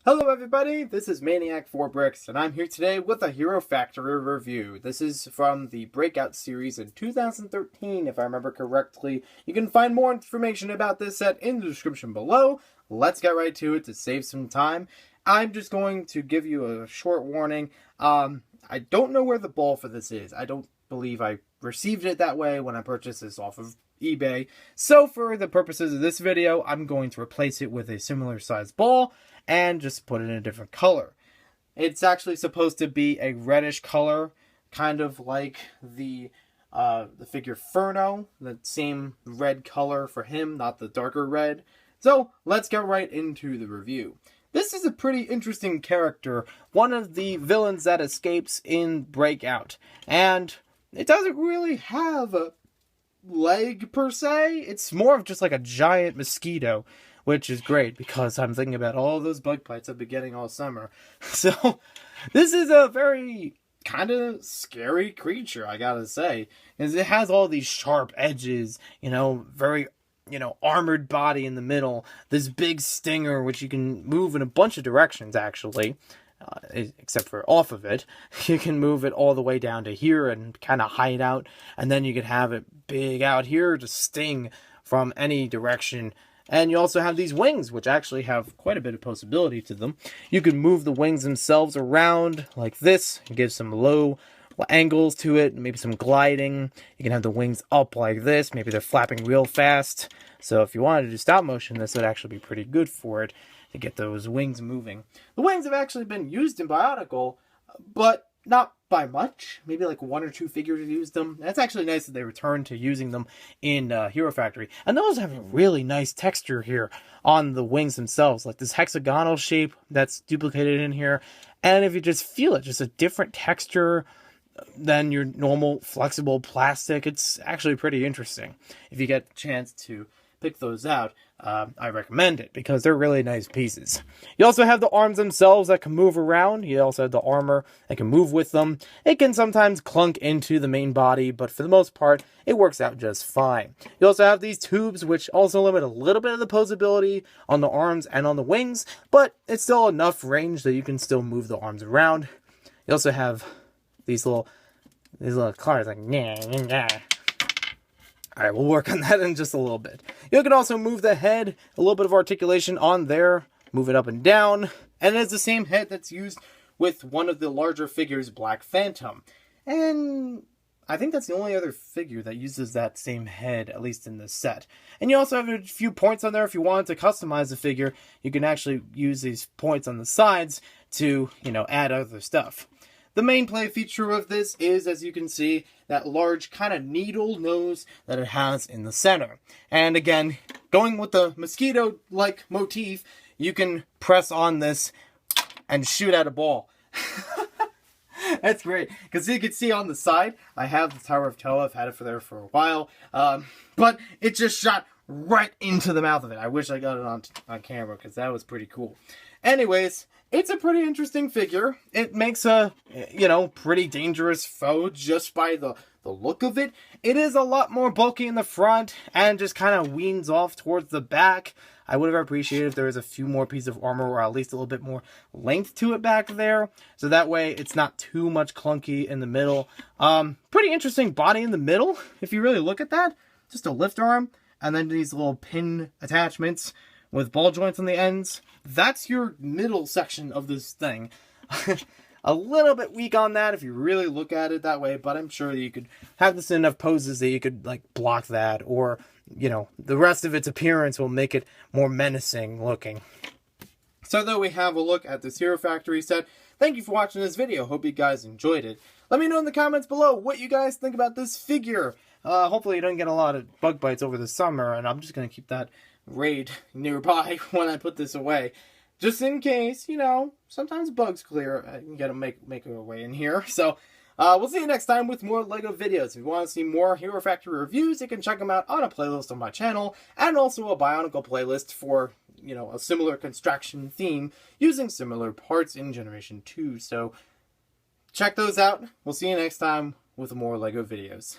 Hello everybody, this is Maniac4Bricks, and I'm here today with a Hero Factory review. This is from the Breakout series in 2013, if I remember correctly. You can find more information about this set in the description below. Let's get right to it to save some time. I'm just going to give you a short warning. I don't know where the ball for this is. I don't believe I received it that way when I purchased this off of eBay. So for the purposes of this video, I'm going to replace it with a similar size ball and just put it in a different color. It's actually supposed to be a reddish color, kind of like the figure Furno, the same red color for him, not the darker red. So let's get right into the review. This is a pretty interesting character, one of the villains that escapes in Breakout, and it doesn't really have a leg per se. It's more of just like a giant mosquito, which is great because I'm thinking about all those bug bites I've been getting all summer. So this is a very kind of scary creature, I gotta say, because it has all these sharp edges, very armored body in the middle, this big stinger which you can move in a bunch of directions actually. Except for off of it, you can move it all the way down to here and kind of hide out, and then you can have it big out here to sting from any direction. And you also have these wings, which actually have quite a bit of possibility to them. You can move the wings themselves around like this, and give some low angles to it, maybe some gliding. You can have the wings up like this, maybe they're flapping real fast. So if you wanted to do stop motion, this would actually be pretty good for it, to get those wings moving. The wings have actually been used in Bionicle, but not by much. Maybe like one or two figures have used them. And it's actually nice that they returned to using them in Hero Factory. And those have a really nice texture here on the wings themselves, like this hexagonal shape that's duplicated in here. And if you just feel it, just a different texture than your normal flexible plastic. It's actually pretty interesting. If you get a chance to pick those out, I recommend it because they're really nice pieces. You also have the arms themselves that can move around. You also have the armor that can move with them. It can sometimes clunk into the main body, but for the most part, it works out just fine. You also have these tubes, which also limit a little bit of the posability on the arms and on the wings, but it's still enough range that you can still move the arms around. You also have these little cars like Alright, we'll work on that in just a little bit. You can also move the head, a little bit of articulation on there, move it up and down, and it is the same head that's used with one of the larger figures, Black Phantom. And I think that's the only other figure that uses that same head, at least in this set. And you also have a few points on there. If you wanted to customize the figure, you can actually use these points on the sides to, add other stuff. The main play feature of this is, as you can see, that large kind of needle nose that it has in the center. And again, going with the mosquito-like motif, you can press on this and shoot at a ball. That's great, because you can see on the side, I have the Tower of Terror. I've had it there for a while, but it just shot right into the mouth of it. I wish I got it on camera, because that was pretty cool. Anyways, it's a pretty interesting figure. It makes a, pretty dangerous foe just by the look of it. It is a lot more bulky in the front and just kind of weans off towards the back. I would have appreciated if there was a few more pieces of armor or at least a little bit more length to it back there. So that way it's not too much clunky in the middle. Pretty interesting body in the middle, if you really look at that. Just a lift arm and then these little pin attachments with ball joints on the ends. That's your middle section of this thing. A little bit weak on that if you really look at it that way, but I'm sure you could have this in enough poses that you could block that, or the rest of its appearance will make it more menacing looking. So though we have a look at this Hero Factory set, thank you for watching this video. Hope you guys enjoyed it. Let me know in the comments below what you guys think about this figure. Hopefully you don't get a lot of bug bites over the summer, and I'm just going to keep that raid nearby when I put this away. Just in case, sometimes bugs clear. You gotta make our way in here. So, we'll see you next time with more LEGO videos. If you want to see more Hero Factory reviews, you can check them out on a playlist on my channel, and also a Bionicle playlist for, a similar construction theme using similar parts in Generation 2. So, check those out. We'll see you next time with more LEGO videos.